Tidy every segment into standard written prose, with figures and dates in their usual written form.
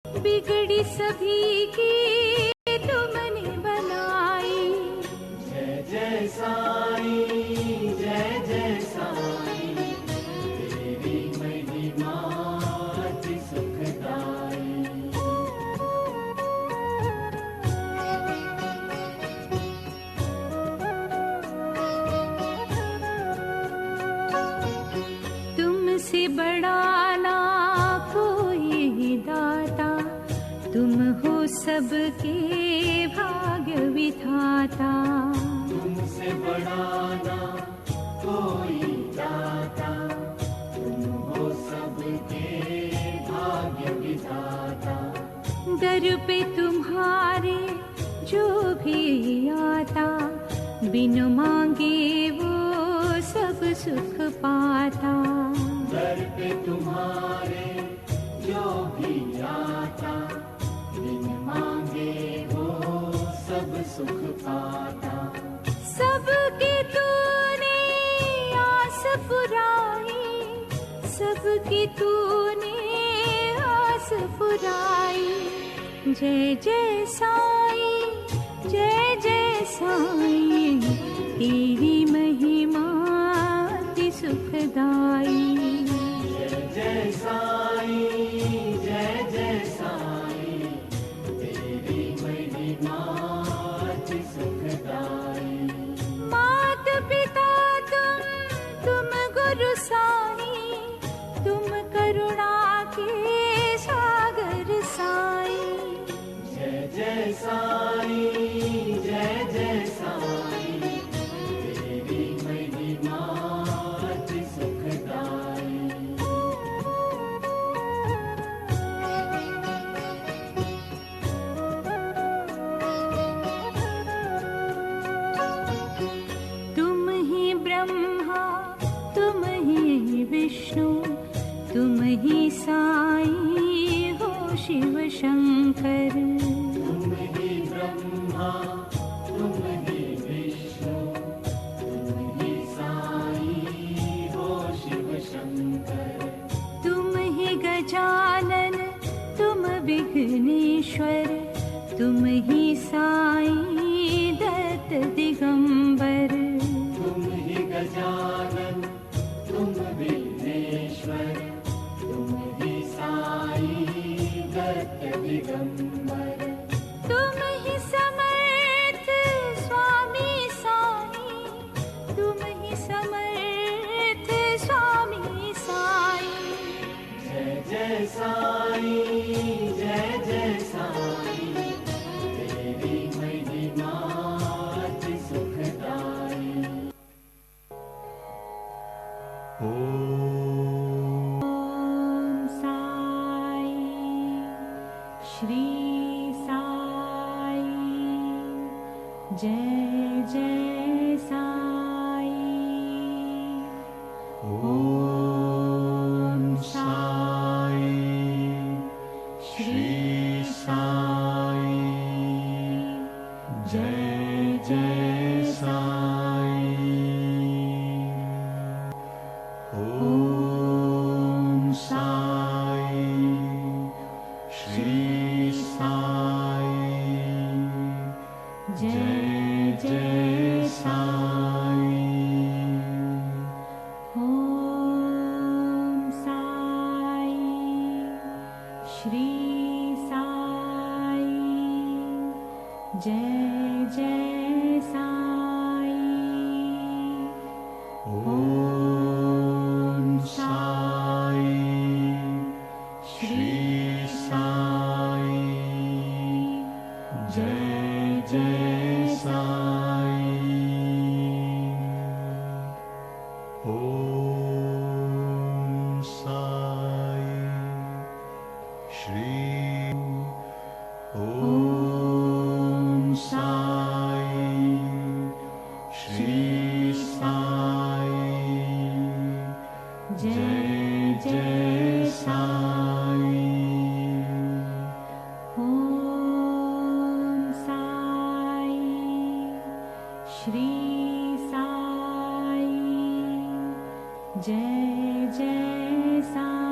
बिगड़ी सभी की तुमने बनाई। जय जय साईं, जय जय साईं, तेरी महिमा अति सुखदाई। तुमसे बड़ा ना कोई दाता, तुम हो सबके भाग्य विधाता। तुमसे बड़ा ना कोई दाता, तुम हो सबके भाग्य विधाता। दर पे तुम्हारे जो भी आता, बिन मांगे वो सब सुख पाता। दर पे तुम्हारे जो भी आता, बिन मांगे वो सब सुख पाता। सबकी तूने आस पुराई, सबकी तूने आस पुराई। जय जय साईं, जय जय साईं, तेरी महिमा अति सुखदाई। जय जय साईं, जय जय साईं, तेरी महिमा अति सुखदाई। मात पिता तुम गुरु साईं, तुम करुणा के सागर साईं। जय जय साईं, जय जय साईं, तेरी महिमा अति सुखदाई। तुम ही ब्रह्मा, तुम ही विष्णु, तुम ही साईं हो शिव शंकर। तुम ही ब्रह्मा, तुम ही विष्णु, तुम ही साईं हो शिव शंकर। तुम ही गजानन, तुम विघ्नेश्वर, तुम ही साईं दत्त दिगंबर। तुम ही गजानन, तुम विघ्नेश्वर, तुम ही साईं दत्त दिगंबर। तुम ही समर्थ स्वामी साईं, तुम ही समर्थ स्वामी साईं। जय जय साईं, जय जय साईं, तेरी महिमा अति सुखदाई। ओम साईं, श्री साईं, जय जय साईं। ओम साईं, श्री साईं, जय जय साईं। ओम साईं, श्री साईं, जय जय साईं। ओम साईं, श्री साईं, जय जय साईं। ओम साईं, श्री साईं, जय जय साईं। ओम साईं, श्री ओम साईं, श्री साईं, जय जय साईं। ओम साईं, श्री साईं, जय जय साईं।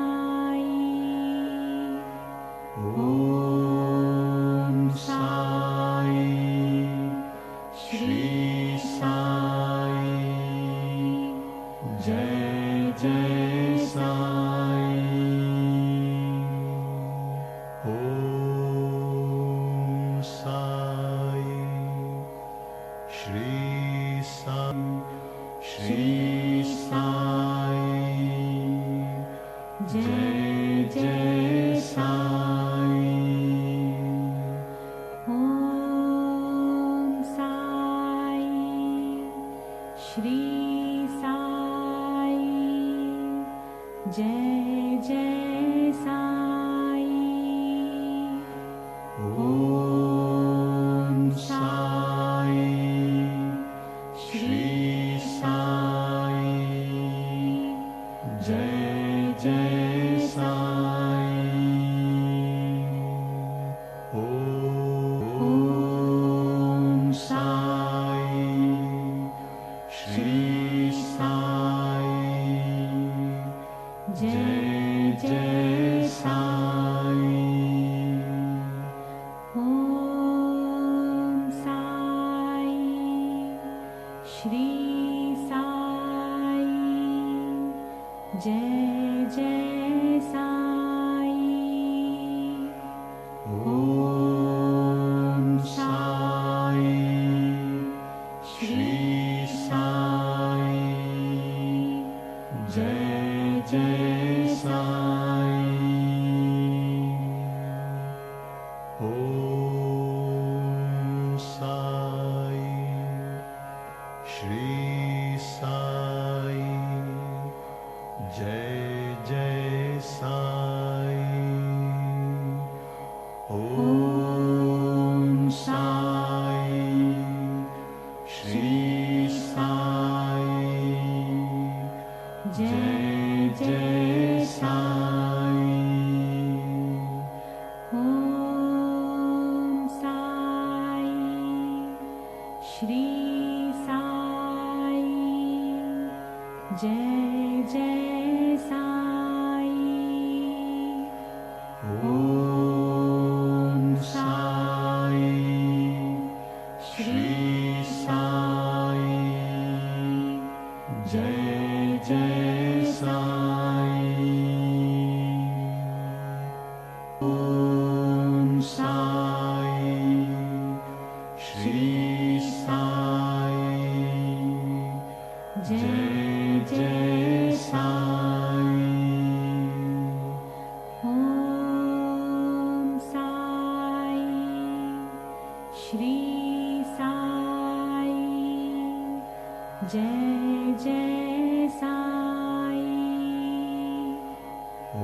जय जय साई। ॐ साई श्री साई जय जय साई। ॐ साई श्री साई जय जय साई। ॐ साई श्री साई जय जय साई। ॐ साई श्री साई जय जय साई। ॐ साई श्री साई जय जय साई। ॐ साई श्री साई जय जय साई। ॐ साई श्री साई जय जय साई। ॐ साई श्री साई जय जय साई। ॐ साई श्री साई जय जय साई। ॐ साई श्री साई जय जय साई। ॐ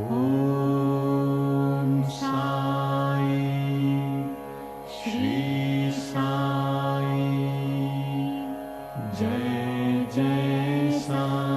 साई श्री साई जय जय साई।